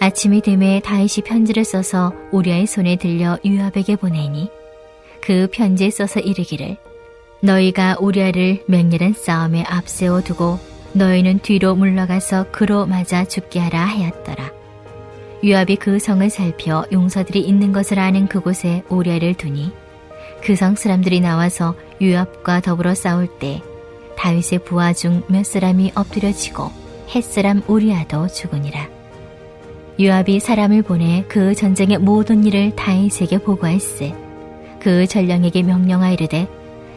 아침이 되매 다윗이 편지를 써서 우리아의 손에 들려 요압에게 보내니 그 편지에 써서 이르기를 너희가 우리아를 맹렬한 싸움에 앞세워 두고 너희는 뒤로 물러가서 그로 맞아 죽게 하라 하였더라. 요압이 그 성을 살펴 용사들이 있는 것을 아는 그곳에 우리아를 두니 그 성 사람들이 나와서 요압과 더불어 싸울 때 다윗의 부하 중 몇 사람이 엎드려지고 헷사람 우리아도 죽으니라. 요압이 사람을 보내 그 전쟁의 모든 일을 다윗에게 보고할세. 그 전령에게 명령하이르되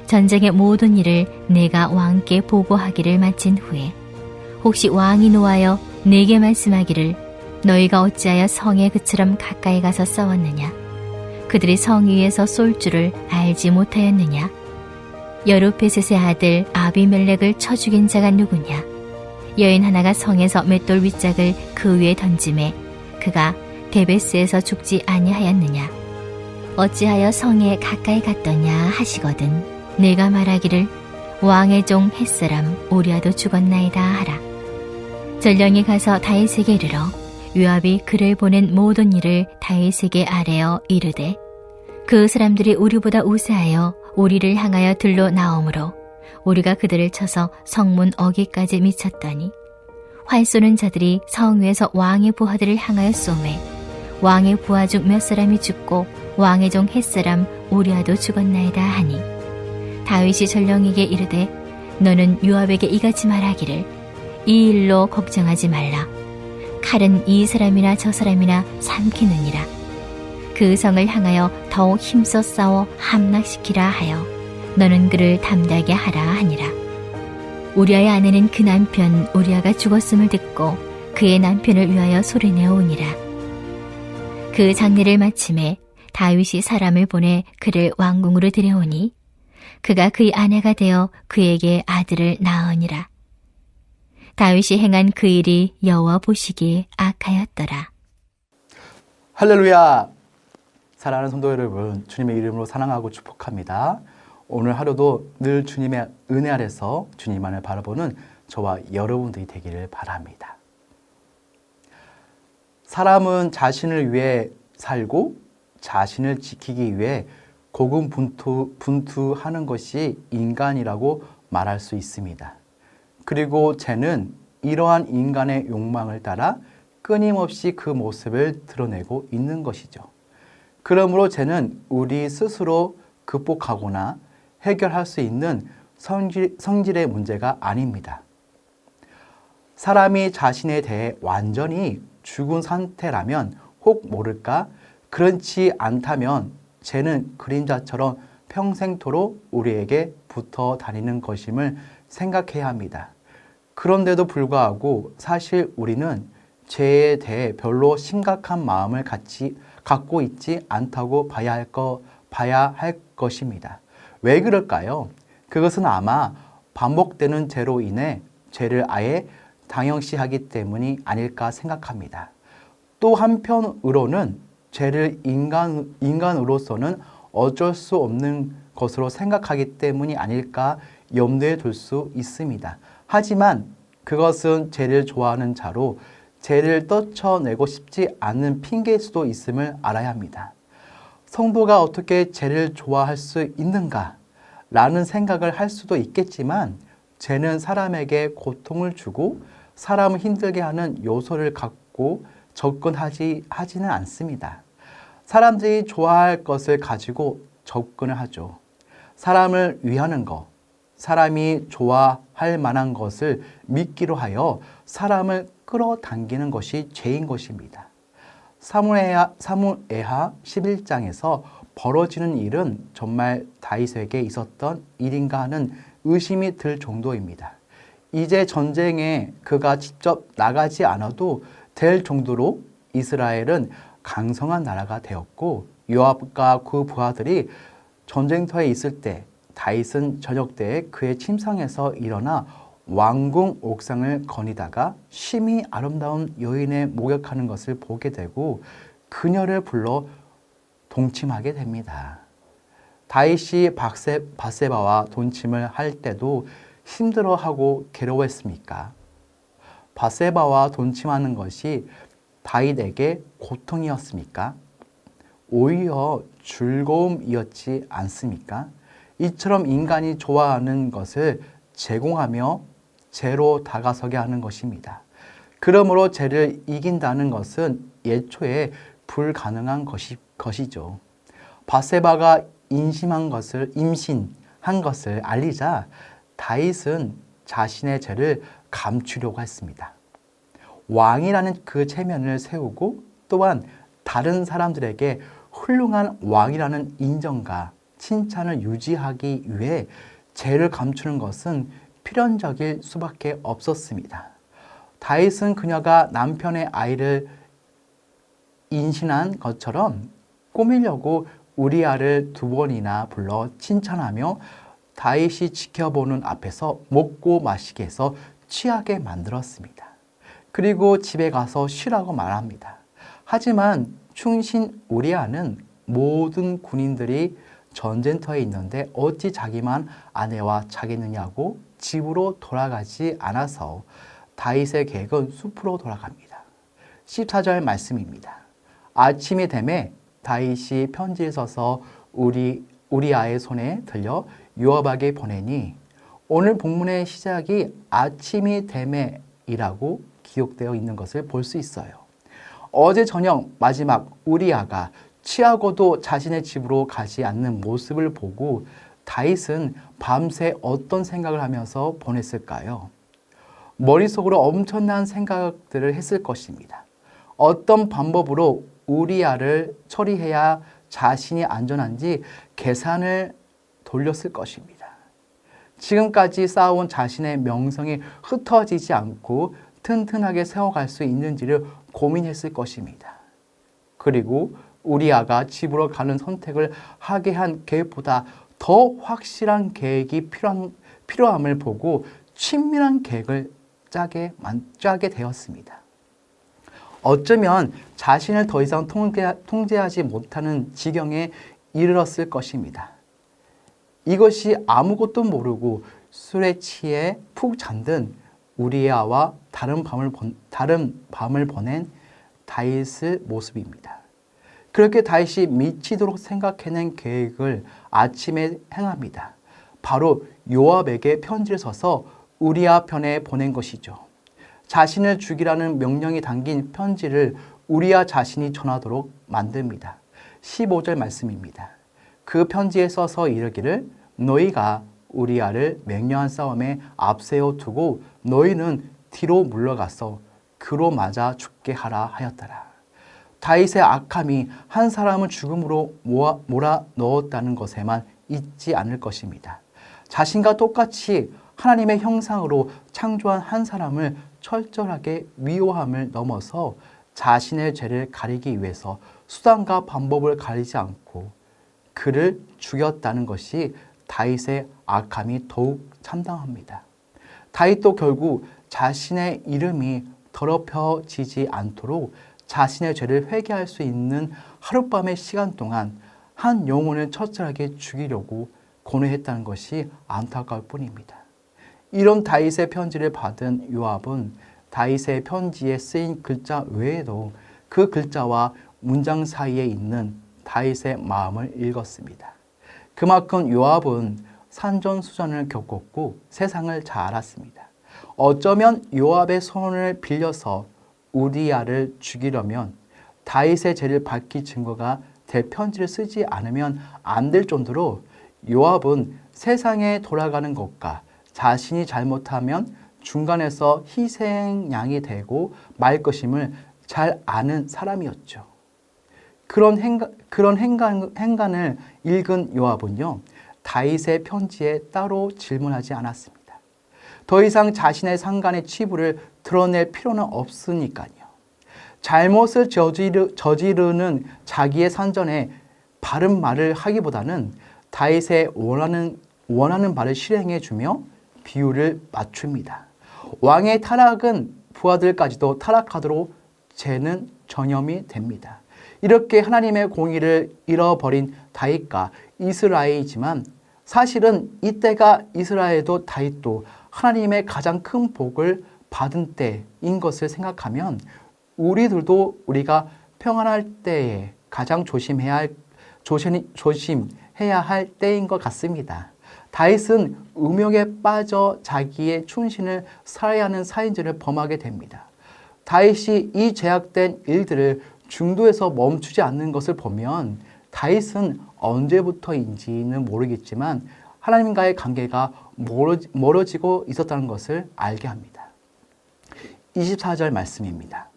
전쟁의 모든 일을 내가 왕께 보고하기를 마친 후에 혹시 왕이 노하여 내게 말씀하기를 너희가 어찌하여 성에 그처럼 가까이 가서 싸웠느냐? 그들이 성 위에서 쏠 줄을 알지 못하였느냐? 여루페셋의 아들 아비멜렉을 쳐 죽인 자가 누구냐? 여인 하나가 성에서 맷돌 윗짝을 그 위에 던짐에 그가 데베스에서 죽지 아니하였느냐? 어찌하여 성에 가까이 갔더냐 하시거든 내가 말하기를 왕의 종 햇사람 우리아도 죽었나이다 하라. 전령이 가서 다윗에게 이르러 요압이 그를 보낸 모든 일을 다윗에게 아뢰어 이르되 그 사람들이 우리보다 우세하여 우리를 향하여 들로 나오므로 우리가 그들을 쳐서 성문 어귀까지 미쳤더니 활 쏘는 자들이 성 위에서 왕의 부하들을 향하여 쏘매 왕의 부하 중 몇 사람이 죽고 왕의 종 햇사람 우리아도 죽었나이다 하니 다윗이 전령에게 이르되 너는 요압에게 이같이 말하기를 이 일로 걱정하지 말라. 칼은 이 사람이나 저 사람이나 삼키느니라. 그 성을 향하여 더욱 힘써 싸워 함락시키라 하여 너는 그를 담대하게 하라 하니라. 우리아의 아내는 그 남편 우리아가 죽었음을 듣고 그의 남편을 위하여 소리내어 오니라. 그 장례를 마침에 다윗이 사람을 보내 그를 왕궁으로 들여오니 그가 그의 아내가 되어 그에게 아들을 낳으니라. 다윗이 행한 그 일이 여호와 보시기에 악하였더라. 할렐루야! 사랑하는 성도 여러분, 주님의 이름으로 사랑하고 축복합니다. 오늘 하루도 늘 주님의 은혜 아래서 주님만을 바라보는 저와 여러분들이 되기를 바랍니다. 사람은 자신을 위해 살고 자신을 지키기 위해 고군분투하는 것이 인간이라고 말할 수 있습니다. 그리고 죄는 이러한 인간의 욕망을 따라 끊임없이 그 모습을 드러내고 있는 것이죠. 그러므로 죄는 우리 스스로 극복하거나 해결할 수 있는 성질의 문제가 아닙니다. 사람이 자신에 대해 완전히 죽은 상태라면 혹 모를까 그렇지 않다면 죄는 그림자처럼 평생토록 우리에게 붙어 다니는 것임을 생각해야 합니다. 그런데도 불구하고 사실 우리는 죄에 대해 별로 심각한 마음을 갖고 있지 않다고 봐야 할 것입니다. 왜 그럴까요? 그것은 아마 반복되는 죄로 인해 죄를 아예 당연시하기 때문이 아닐까 생각합니다. 또 한편으로는 죄를 인간으로서는 어쩔 수 없는 것으로 생각하기 때문이 아닐까 염두에 둘 수 있습니다. 하지만 그것은 죄를 좋아하는 자로 죄를 떨쳐내고 싶지 않은 핑계일 수도 있음을 알아야 합니다. 성도가 어떻게 죄를 좋아할 수 있는가? 라는 생각을 할 수도 있겠지만 죄는 사람에게 고통을 주고 사람을 힘들게 하는 요소를 갖고 접근하지는 않습니다. 사람들이 좋아할 것을 가지고 접근을 하죠. 사람을 위하는 것, 사람이 좋아할 만한 것을 믿기로 하여 사람을 끌어당기는 것이 죄인 것입니다. 사무엘하 11장에서 벌어지는 일은 정말 다윗에게 있었던 일인가 하는 의심이 들 정도입니다. 이제 전쟁에 그가 직접 나가지 않아도 될 정도로 이스라엘은 강성한 나라가 되었고 요압과 그 부하들이 전쟁터에 있을 때 다윗은 저녁 때에 그의 침상에서 일어나 왕궁 옥상을 거니다가 심히 아름다운 여인을 목욕하는 것을 보게 되고 그녀를 불러 동침하게 됩니다. 다윗이 밧세바와 동침을 할 때도 힘들어하고 괴로워했습니까? 밧세바와 동침하는 것이 다윗에게 고통이었습니까? 오히려 즐거움이었지 않습니까? 이처럼 인간이 좋아하는 것을 제공하며 죄로 다가서게 하는 것입니다. 그러므로 죄를 이긴다는 것은 예초에 불가능한 것이죠. 바세바가 임신한 것을 알리자 다윗은 자신의 죄를 감추려고 했습니다. 왕이라는 그 체면을 세우고 또한 다른 사람들에게 훌륭한 왕이라는 인정과 칭찬을 유지하기 위해 죄를 감추는 것은 필연적일 수밖에 없었습니다. 다윗은 그녀가 남편의 아이를 임신한 것처럼 꾸미려고 우리아를 2번이나 불러 칭찬하며 다윗이 지켜보는 앞에서 먹고 마시게 해서 취하게 만들었습니다. 그리고 집에 가서 쉬라고 말합니다. 하지만 충신 우리아는 모든 군인들이 전쟁터에 있는데 어찌 자기만 아내와 자겠느냐고 집으로 돌아가지 않아서 다윗의 계획은 숲으로 돌아갑니다. 14절 말씀입니다. 아침이 되매 다윗이 편지를 써서 우리아의 손에 들려 요압에게 보내니 오늘 본문의 시작이 아침이 되매이라고 기록되어 있는 것을 볼 수 있어요. 어제 저녁 마지막 우리아가 취하고도 자신의 집으로 가지 않는 모습을 보고 다윗은 밤새 어떤 생각을 하면서 보냈을까요? 머릿속으로 엄청난 생각들을 했을 것입니다. 어떤 방법으로 우리아를 처리해야 자신이 안전한지 계산을 돌렸을 것입니다. 지금까지 쌓아온 자신의 명성이 흩어지지 않고 튼튼하게 세워갈 수 있는지를 고민했을 것입니다. 그리고 우리아가 집으로 가는 선택을 하게 한 계획보다 더 확실한 계획이 필요함을 보고 친밀한 계획을 짜게 되었습니다. 어쩌면 자신을 더 이상 통제하지 못하는 지경에 이르렀을 것입니다. 이것이 아무것도 모르고 술에 취해 푹 잠든 우리아와 다른 밤을 보낸 다윗의 모습입니다. 그렇게 다윗이 미치도록 생각해낸 계획을 아침에 행합니다. 바로 요압에게 편지를 써서 우리아 편에 보낸 것이죠. 자신을 죽이라는 명령이 담긴 편지를 우리아 자신이 전하도록 만듭니다. 15절 말씀입니다. 그 편지에 써서 이르기를 너희가 우리아를 맹렬한 싸움에 앞세워 두고 너희는 뒤로 물러가서 그로 맞아 죽게 하라 하였더라. 다윗의 악함이 한 사람을 죽음으로 몰아 넣었다는 것에만 있지 않을 것입니다. 자신과 똑같이 하나님의 형상으로 창조한 한 사람을 철저하게 미워함을 넘어서 자신의 죄를 가리기 위해서 수단과 방법을 가리지 않고 그를 죽였다는 것이 다윗의 악함이 더욱 참담합니다. 다윗도 결국 자신의 이름이 더럽혀지지 않도록 자신의 죄를 회개할 수 있는 하룻밤의 시간 동안 한 영혼을 처절하게 죽이려고 고뇌했다는 것이 안타까울 뿐입니다. 이런 다윗의 편지를 받은 요압은 다윗의 편지에 쓰인 글자 외에도 그 글자와 문장 사이에 있는 다윗의 마음을 읽었습니다. 그만큼 요압은 산전수전을 겪었고 세상을 잘 알았습니다. 어쩌면 요압의 손을 빌려서 우리아를 죽이려면 다윗의 죄를 밝힐 증거가 될 편지를 쓰지 않으면 안 될 정도로 요압은 세상에 돌아가는 것과 자신이 잘못하면 중간에서 희생양이 되고 말 것임을 잘 아는 사람이었죠. 그런 행간을 읽은 요압은요, 다윗의 편지에 따로 질문하지 않았습니다. 더 이상 자신의 상간의 치부를 드러낼 필요는 없으니까요. 잘못을 저지르는 자기의 산전에 바른 말을 하기보다는 다윗의 원하는 바를 실행해 주며 비율을 맞춥니다. 왕의 타락은 부하들까지도 타락하도록 죄는 전염이 됩니다. 이렇게 하나님의 공의를 잃어버린 다윗과 이스라엘이지만 사실은 이때가 이스라엘도 다윗도 하나님의 가장 큰 복을 받은 때인 것을 생각하면 우리들도 우리가 평안할 때에 가장 조심해야 할 때인 것 같습니다. 다윗은 음욕에 빠져 자기의 충신을 살아야 하는 살인죄를 범하게 됩니다. 다윗이 이 죄악된 일들을 중도에서 멈추지 않는 것을 보면 다윗은 언제부터인지는 모르겠지만 하나님과의 관계가 멀어지고 있었다는 것을 알게 합니다. 24절 말씀입니다.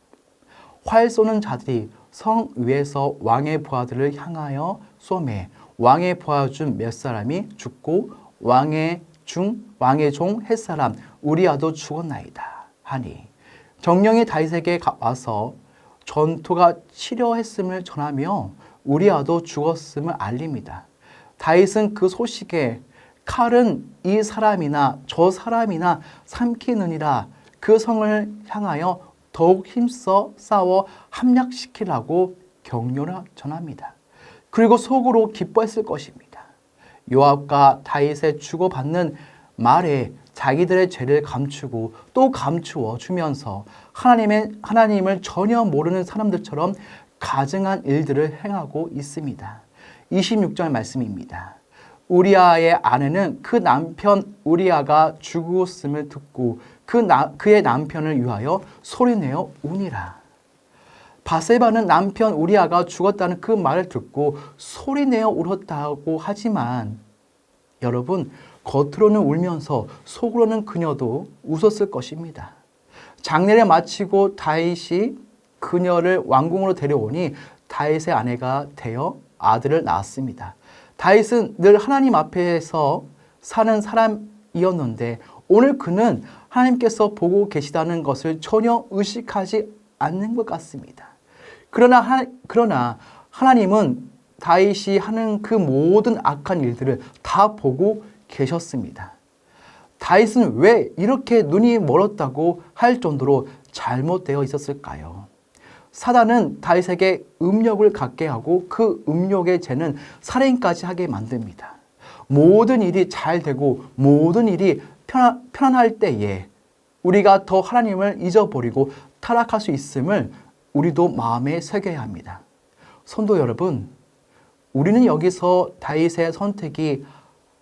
활 쏘는 자들이 성 위에서 왕의 부하들을 향하여 쏘매 왕의 부하 중 몇 사람이 죽고 왕의 종 햇사람 우리아도 죽었나이다 하니 정령이 다윗에게 와서 전투가 치려했음을 전하며 우리아도 죽었음을 알립니다. 다윗은 그 소식에 칼은 이 사람이나 저 사람이나 삼키느니라 그 성을 향하여 더욱 힘써 싸워 함락시키라고 격려를 전합니다. 그리고 속으로 기뻐했을 것입니다. 요압과 다윗의 주고받는 말에 자기들의 죄를 감추고 또 감추어 주면서 하나님을 전혀 모르는 사람들처럼 가증한 일들을 행하고 있습니다. 26절 말씀입니다. 우리아의 아내는 그 남편 우리아가 죽었음을 듣고 그의 남편을 위하여 소리내어 우니라. 바세바는 남편 우리아가 죽었다는 그 말을 듣고 소리내어 울었다고 하지만 여러분, 겉으로는 울면서 속으로는 그녀도 웃었을 것입니다. 장례를 마치고 다윗이 그녀를 왕궁으로 데려오니 다윗의 아내가 되어 아들을 낳았습니다. 다윗은 늘 하나님 앞에서 사는 사람이었는데 오늘 그는 하나님께서 보고 계시다는 것을 전혀 의식하지 않는 것 같습니다. 그러나 하나님은 다윗이 하는 그 모든 악한 일들을 다 보고 계셨습니다. 다윗은 왜 이렇게 눈이 멀었다고 할 정도로 잘못되어 있었을까요? 사단은 다윗에게 음욕을 갖게 하고 그 음욕의 죄는 살인까지 하게 만듭니다. 모든 일이 잘 되고 모든 일이 편안할 때에 우리가 더 하나님을 잊어버리고 타락할 수 있음을 우리도 마음에 새겨야 합니다. 성도 여러분, 우리는 여기서 다윗의 선택이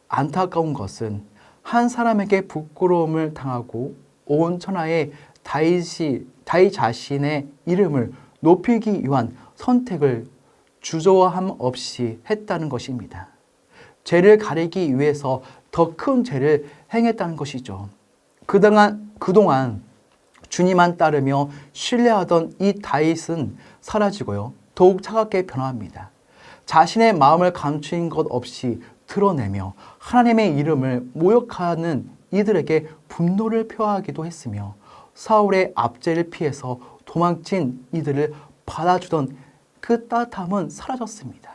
안타까운 것은 한 사람에게 부끄러움을 당하고 온 천하에 다윗 자신의 이름을 높이기 위한 선택을 주저함 없이 했다는 것입니다. 죄를 가리기 위해서 더 큰 죄를 행했다는 것이죠. 그동안 주님만 따르며 신뢰하던 이 다윗은 사라지고요. 더욱 차갑게 변화합니다. 자신의 마음을 감추인 것 없이 드러내며 하나님의 이름을 모욕하는 이들에게 분노를 표하기도 했으며 사울의 압제를 피해서 도망친 이들을 받아주던 그 따뜻함은 사라졌습니다.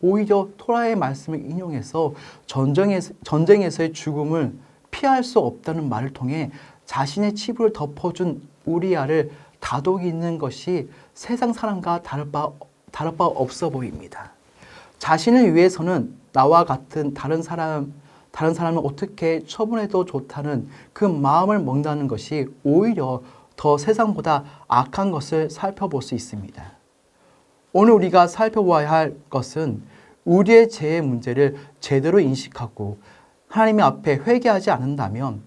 오히려 토라의 말씀을 인용해서 전쟁에서의 죽음을 피할 수 없다는 말을 통해 자신의 치부를 덮어준 우리아를 다독이는 것이 세상 사람과 다를 바 없어 보입니다. 자신을 위해서는 나와 같은 다른 사람을 어떻게 처분해도 좋다는 그 마음을 먹는다는 것이 오히려 더 세상보다 악한 것을 살펴볼 수 있습니다. 오늘 우리가 살펴봐야 할 것은 우리의 죄의 문제를 제대로 인식하고 하나님 앞에 회개하지 않는다면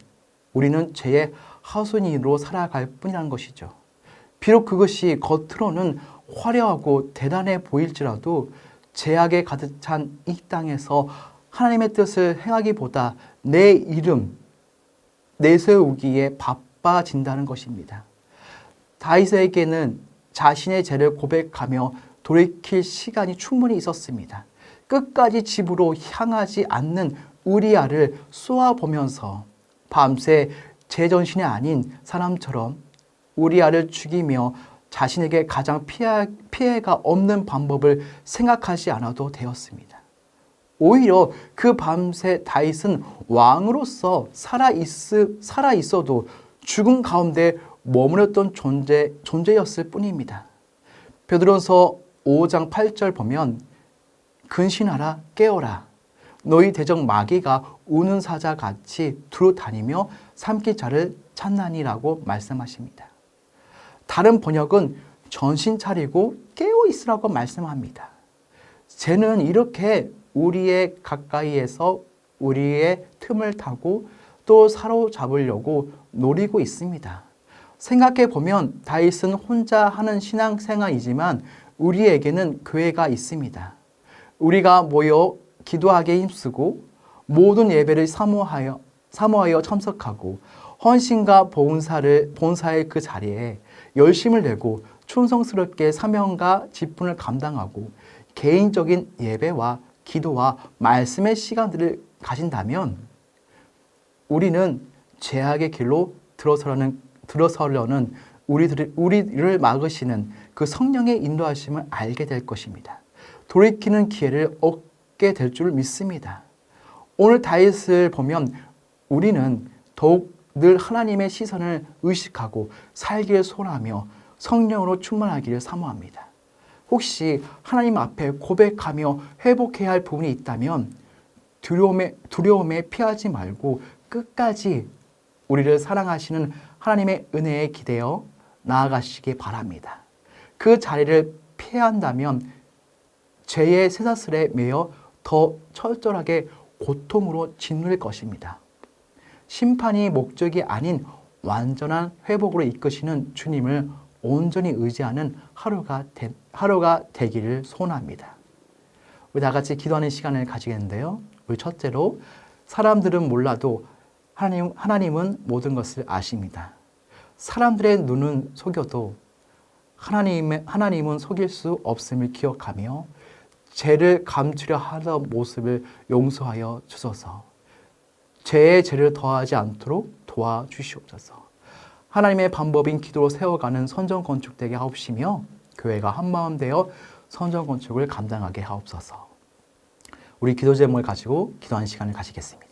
우리는 죄의 하수인으로 살아갈 뿐이라는 것이죠. 비록 그것이 겉으로는 화려하고 대단해 보일지라도 죄악에 가득 찬 이 땅에서 하나님의 뜻을 행하기보다 내 이름 내세우기에 바빠진다는 것입니다. 다윗에게는 자신의 죄를 고백하며 돌이킬 시간이 충분히 있었습니다. 끝까지 집으로 향하지 않는 우리아를 쏘아보면서 밤새 제정신이 아닌 사람처럼 우리아를 죽이며 자신에게 가장 피해가 없는 방법을 생각하지 않아도 되었습니다. 오히려 그 밤새 다윗은 왕으로서 살아 있어도 죽음 가운데 머무렀던 존재였을 뿐입니다. 베드로서 5장 8절 보면 근신하라 깨어라 너희 대적 마귀가 우는 사자같이 두루 다니며 삼킬 자를 찾나니라고 말씀하십니다. 다른 번역은 정신 차리고 깨어 있으라고 말씀합니다. 죄는 이렇게 우리의 가까이에서 우리의 틈을 타고 또 사로잡으려고 노리고 있습니다. 생각해 보면 다윗은 혼자 하는 신앙생활이지만 우리에게는 교회가 있습니다. 우리가 모여 기도하기에 힘쓰고 모든 예배를 사모하여 참석하고 헌신과 본사의 그 자리에 열심을 내고 충성스럽게 사명과 직분을 감당하고 개인적인 예배와 기도와 말씀의 시간들을 가진다면 우리는 죄악의 길로 들어서려는 우리를 막으시는 그 성령의 인도하심을 알게 될 것입니다. 돌이키는 기회를 얻게 될 줄 믿습니다. 오늘 다윗을 보면 우리는 더욱 늘 하나님의 시선을 의식하고 살기를 소원하며 성령으로 충만하기를 사모합니다. 혹시 하나님 앞에 고백하며 회복해야 할 부분이 있다면 두려움에 피하지 말고 끝까지 우리를 사랑하시는 하나님의 은혜에 기대어 나아가시기 바랍니다. 그 자리를 피한다면 죄의 쇠사슬에 매여 더 철저하게 고통으로 짓눌 것입니다. 심판이 목적이 아닌 완전한 회복으로 이끄시는 주님을 온전히 의지하는 하루가 되기를 소원합니다. 우리 다 같이 기도하는 시간을 가지겠는데요. 우리 첫째로 사람들은 몰라도 하나님은 모든 것을 아십니다. 사람들의 눈은 속여도 하나님은 속일 수 없음을 기억하며 죄를 감추려 하던 모습을 용서하여 주소서. 죄에 죄를 더하지 않도록 도와주시옵소서. 하나님의 방법인 기도로 세워가는 선전 건축되게 하옵시며 교회가 한마음 되어 선전 건축을 감당하게 하옵소서. 우리 기도 제목을 가지고 기도하는 시간을 가지겠습니다.